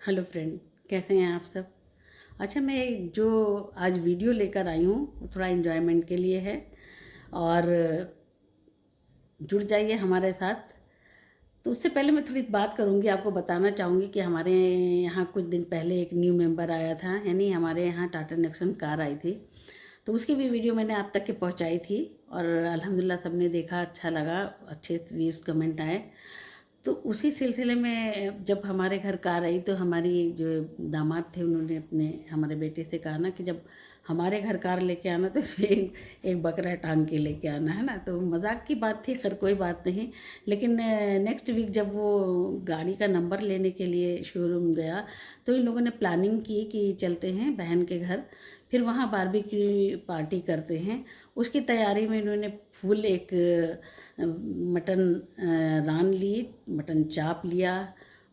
Hello friend, कैसे हैं आप सब। अच्छा, मैं जो आज वीडियो लेकर आई हूँ वो थोड़ा इन्जॉयमेंट के लिए है और जुड़ जाइए हमारे साथ। तो उससे पहले मैं थोड़ी बात करूँगी, आपको बताना चाहूँगी कि हमारे यहाँ कुछ दिन पहले एक न्यू मेंबर आया था, यानी हमारे यहाँ टाटा नेक्सन कार आई थी। तो उसकी भी वीडियो मैंने आप तक के पहुँचाई थी और अल्हम्दुलिल्लाह सबने देखा, अच्छा लगा, अच्छे व्यूज़ कमेंट आए। तो उसी सिलसिले में जब हमारे घर कार आई तो हमारी जो दामाद थे उन्होंने अपने हमारे बेटे से कहा ना कि जब हमारे घर कार लेके आना तो इसमें एक बकरा टांग के लेके आना है ना। तो मजाक की बात थी, खैर कोई बात नहीं। लेकिन नेक्स्ट वीक जब वो गाड़ी का नंबर लेने के लिए शोरूम गया तो इन लोगों ने प्लानिंग की कि चलते हैं बहन के घर, फिर वहाँ बारबेक्यू पार्टी करते हैं। उसकी तैयारी में इन्होंने फुल एक मटन रान ली, मटन चाप लिया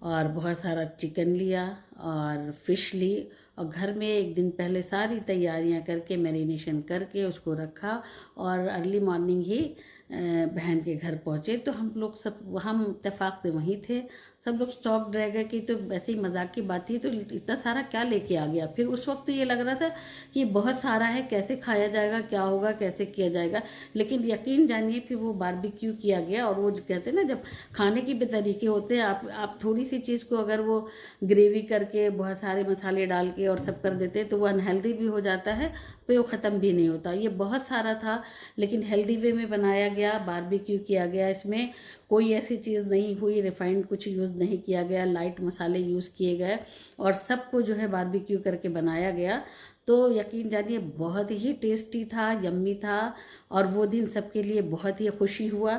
और बहुत सारा चिकन लिया और फिश ली और घर में एक दिन पहले सारी तैयारियां करके मैरिनेशन करके उसको रखा और अर्ली मॉर्निंग ही बहन के घर पहुँचे। तो हम लोग सब हम इत्तेफाक से वहीं थे, सब लोग शॉक्ड रह गए कि तो वैसे ही मजाक की बात थी, तो इतना सारा क्या लेके आ गया। फिर उस वक्त तो ये लग रहा था कि बहुत सारा है, कैसे खाया जाएगा, क्या होगा, कैसे किया जाएगा। लेकिन यकीन जानिए फिर वो बारबेक्यू किया गया और वो जो कहते हैं ना, जब खाने के भी तरीके होते हैं, आप थोड़ी सी चीज़ को अगर वो ग्रेवी करके बहुत सारे मसाले डाल के और सब कर देते हैं तो वो अनहेल्दी भी हो जाता है, फिर वो ख़त्म भी नहीं होता। ये बहुत सारा था लेकिन हेल्दी वे में बनाया गया, बारबेक्यू किया गया। इसमें कोई ऐसी चीज़ नहीं हुई, रिफाइंड कुछ यूज़ नहीं किया गया, लाइट मसाले यूज़ किए गए और सबको जो है बारबेक्यू करके बनाया गया। तो यकीन जानिए बहुत ही टेस्टी था, यम्मी था और वो दिन सबके लिए बहुत ही खुशी हुआ।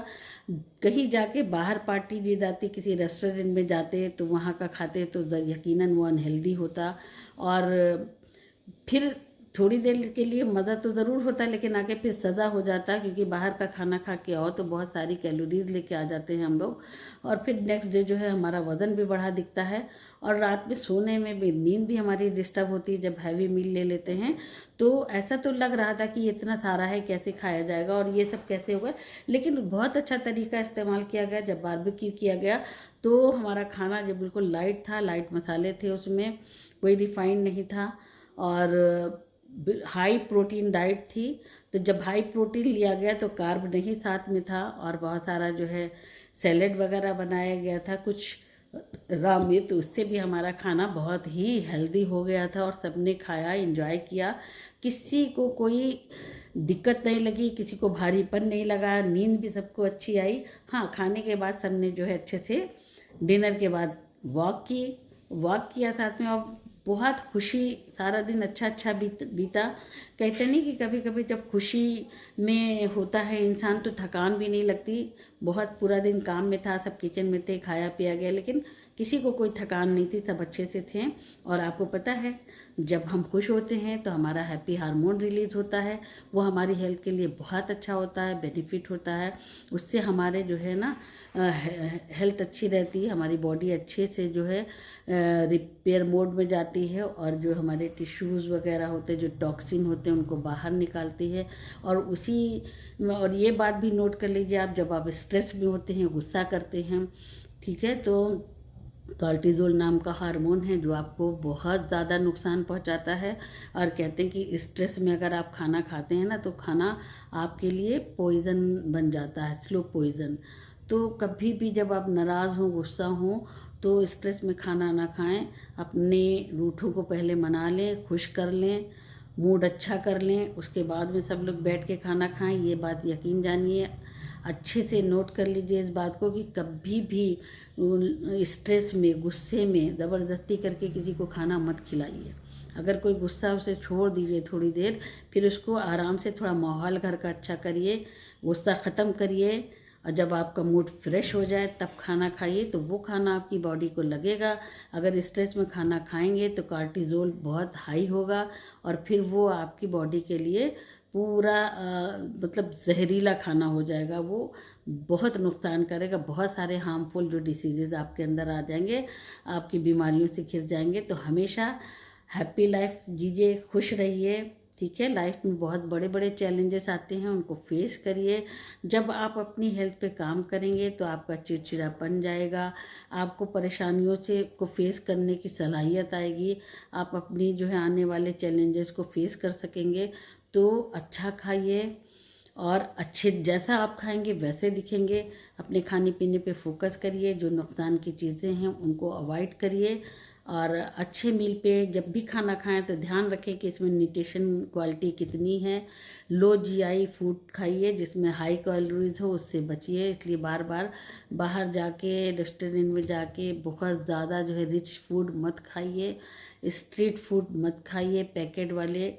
कहीं जाके बाहर पार्टी जिद आती, किसी रेस्टोरेंट में जाते तो वहाँ का खाते तो यकीनन वो अनहेल्दी होता और फिर थोड़ी देर के लिए मज़ा तो ज़रूर होता लेकिन आगे फिर सज़ा हो जाता, क्योंकि बाहर का खाना खा के आओ तो बहुत सारी कैलोरीज लेके आ जाते हैं हम लोग और फिर नेक्स्ट डे जो है हमारा वज़न भी बढ़ा दिखता है और रात में सोने में भी नींद भी हमारी डिस्टर्ब होती है जब हैवी मील ले लेते हैं। तो ऐसा तो लग रहा था कि इतना सारा है, कैसे खाया जाएगा और ये सब कैसे होगा। लेकिन बहुत अच्छा तरीका इस्तेमाल किया गया जब बारबेक्यू किया गया। तो हमारा खाना जो बिल्कुल लाइट था, लाइट मसाले थे उसमें, कोई रिफाइंड नहीं था और हाई प्रोटीन डाइट थी। तो जब हाई प्रोटीन लिया गया तो कार्ब नहीं साथ में था और बहुत सारा जो है सैलेड वगैरह बनाया गया था कुछ रॉ में, तो उससे भी हमारा खाना बहुत ही हेल्दी हो गया था और सबने खाया, एंजॉय किया। किसी को कोई दिक्कत नहीं लगी, किसी को भारीपन नहीं लगा, नींद भी सबको अच्छी आई। हाँ, खाने के बाद सबने जो है अच्छे से डिनर के बाद वॉक किया साथ में और बहुत खुशी, सारा दिन अच्छा अच्छा बीता। कहते नहीं कि कभी कभी जब खुशी में होता है इंसान तो थकान भी नहीं लगती। बहुत पूरा दिन काम में था, सब किचन में थे, खाया पिया गया, लेकिन किसी को कोई थकान नहीं थी, सब अच्छे से थे। और आपको पता है जब हम खुश होते हैं तो हमारा हैप्पी हार्मोन रिलीज होता है, वो हमारी हेल्थ के लिए बहुत अच्छा होता है, बेनिफिट होता है। उससे हमारे जो है ना हेल्थ अच्छी रहती है, हमारी बॉडी अच्छे से जो है रिपेयर मोड में जाती है और जो हमारे टिश्यूज़ वगैरह होते हैं, जो टॉक्सिन होते हैं, उनको बाहर निकालती है। और ये बात भी नोट कर लीजिए आप, जब आप स्ट्रेस में होते हैं, गुस्सा करते हैं, ठीक है, तो कॉर्टिज़ोल नाम का हार्मोन है जो आपको बहुत ज़्यादा नुकसान पहुंचाता है। और कहते हैं कि स्ट्रेस में अगर आप खाना खाते हैं ना तो खाना आपके लिए पॉइज़न बन जाता है, स्लो पॉइज़न। तो कभी भी जब आप नाराज़ हों, गुस्सा हों, तो स्ट्रेस में खाना ना खाएं। अपने रूठों को पहले मना लें, खुश कर लें, मूड अच्छा कर लें, उसके बाद में सब लोग बैठ के खाना खाएं। ये बात यकीन जानिए, अच्छे से नोट कर लीजिए इस बात को कि कभी भी स्ट्रेस में, गुस्से में ज़बरदस्ती करके किसी को खाना मत खिलाइए। अगर कोई गुस्सा उसे छोड़ दीजिए थोड़ी देर, फिर उसको आराम से थोड़ा माहौल घर का अच्छा करिए, गुस्सा ख़त्म करिए और जब आपका मूड फ्रेश हो जाए तब खाना खाइए, तो वो खाना आपकी बॉडी को लगेगा। अगर स्ट्रेस में खाना खाएंगे तो कार्टिज़ोल बहुत हाई होगा और फिर वो आपकी बॉडी के लिए पूरा मतलब जहरीला खाना हो जाएगा, वो बहुत नुकसान करेगा। बहुत सारे हार्मफुल जो डिसीजेज़ आपके अंदर आ जाएंगे, आपकी बीमारियों से घिर जाएंगे। तो हमेशा हैप्पी लाइफ जीजिए, खुश रहिए, ठीक है। लाइफ में बहुत बड़े बड़े चैलेंजेस आते हैं, उनको फेस करिए। जब आप अपनी हेल्थ पे काम करेंगे तो आपका चिड़चिड़ापन जाएगा, आपको परेशानियों से को फेस करने की सलाहियत आएगी, आप अपनी जो है आने वाले चैलेंजेस को फेस कर सकेंगे। तो अच्छा खाइए और अच्छे, जैसा आप खाएंगे वैसे दिखेंगे। अपने खाने पीने पे फोकस करिए, जो नुकसान की चीज़ें हैं उनको अवॉइड करिए। और अच्छे मील पे जब भी खाना खाएं तो ध्यान रखें कि इसमें न्यूट्रिशन क्वालिटी कितनी है। लो जीआई फूड खाइए जिसमें हाई कैलोरीज हो, उससे बचिए। इसलिए बार बार बाहर जाके रेस्टोरेंट में जाके बहुत ज़्यादा जो है रिच फूड मत खाइए, स्ट्रीट फूड मत खाइए, पैकेट वाले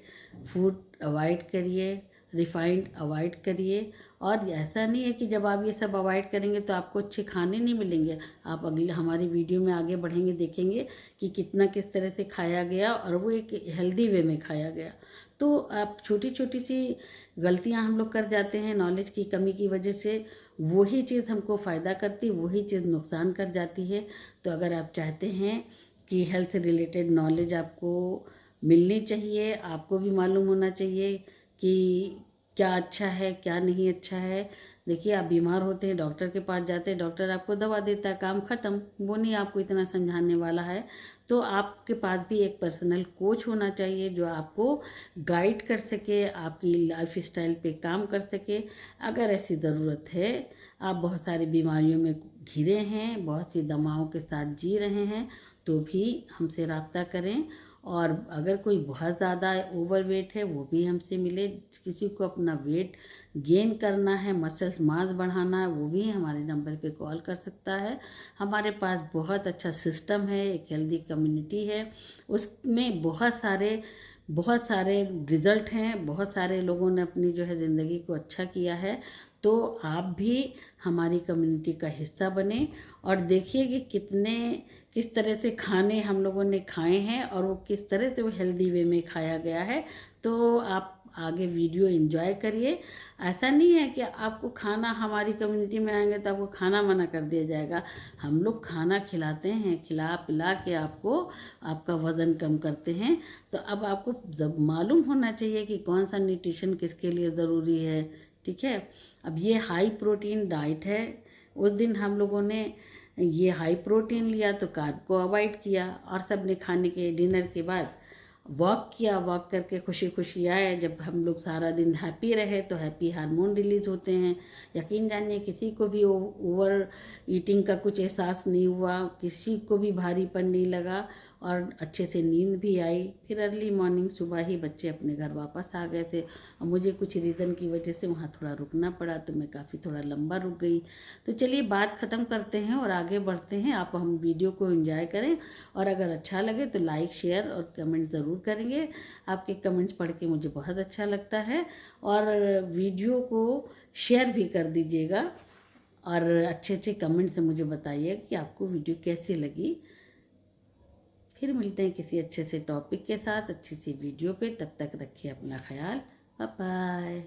फूड अवॉइड करिए, रिफाइंड अवॉइड करिए। और ऐसा नहीं है कि जब आप ये सब अवॉइड करेंगे तो आपको अच्छे खाने नहीं मिलेंगे। आप अगले हमारी वीडियो में आगे बढ़ेंगे, देखेंगे कि कितना किस तरह से खाया गया और वो एक हेल्दी वे में खाया गया। तो आप छोटी छोटी सी गलतियां हम लोग कर जाते हैं नॉलेज की कमी की वजह से। वही चीज़ हमको फ़ायदा करती, वही चीज़ नुकसान कर जाती है। तो अगर आप चाहते हैं कि हेल्थ रिलेटेड नॉलेज आपको मिलनी चाहिए, आपको भी मालूम होना चाहिए कि क्या अच्छा है क्या नहीं अच्छा है। देखिए, आप बीमार होते हैं, डॉक्टर के पास जाते हैं, डॉक्टर आपको दवा देता है, काम ख़त्म। वो नहीं आपको इतना समझाने वाला है। तो आपके पास भी एक पर्सनल कोच होना चाहिए जो आपको गाइड कर सके, आपकी लाइफ स्टाइल पे काम कर सके। अगर ऐसी ज़रूरत है, आप बहुत सारी बीमारियों में घिरे हैं, बहुत सी दवाओं के साथ जी रहे हैं, तो भी हमसे रब्ता करें। और अगर कोई बहुत ज़्यादा ओवरवेट है वो भी हमसे मिले। किसी को अपना वेट गेन करना है, मसल्स मास बढ़ाना है, वो भी हमारे नंबर पे कॉल कर सकता है। हमारे पास बहुत अच्छा सिस्टम है, एक हेल्दी कम्युनिटी है, उसमें बहुत सारे रिज़ल्ट हैं, बहुत सारे लोगों ने अपनी जो है ज़िंदगी को अच्छा किया है। तो आप भी हमारी कम्युनिटी का हिस्सा बने और देखिए कि किस तरह से खाने हम लोगों ने खाए हैं और वो किस तरह से वो हेल्दी वे में खाया गया है। तो आप आगे वीडियो एंजॉय करिए। ऐसा नहीं है कि आपको खाना, हमारी कम्युनिटी में आएंगे तो आपको खाना मना कर दिया जाएगा। हम लोग खाना खिलाते हैं, खिला पिला के आपको आपका वज़न कम करते हैं। तो अब आपको जब मालूम होना चाहिए कि कौन सा न्यूट्रिशन किसके लिए ज़रूरी है। ठीक है। अब ये हाई प्रोटीन डाइट है। उस दिन हम लोगों ने ये हाई प्रोटीन लिया तो कार्ब को अवॉइड किया और सब ने खाने के डिनर के बाद वॉक किया। वॉक करके खुशी खुशी आए। जब हम लोग सारा दिन हैप्पी रहे तो हैप्पी हार्मोन रिलीज होते हैं। यकीन जानिए किसी को भी ओवर ईटिंग का कुछ एहसास नहीं हुआ, किसी को भी भारीपन नहीं लगा और अच्छे से नींद भी आई। फिर अर्ली मॉर्निंग सुबह ही बच्चे अपने घर वापस आ गए थे और मुझे कुछ रीज़न की वजह से वहाँ थोड़ा रुकना पड़ा, तो मैं काफ़ी थोड़ा लंबा रुक गई। तो चलिए बात ख़त्म करते हैं और आगे बढ़ते हैं। आप हम वीडियो को एंजॉय करें और अगर अच्छा लगे तो लाइक शेयर और कमेंट ज़रूर करेंगे। आपके कमेंट्स पढ़ के मुझे बहुत अच्छा लगता है। और वीडियो को शेयर भी कर दीजिएगा और अच्छे अच्छे कमेंट से मुझे बताइए कि आपको वीडियो कैसी लगी। फिर मिलते हैं किसी अच्छे से टॉपिक के साथ, अच्छी सी वीडियो पे। तब तक रखिए अपना ख्याल। Bye bye.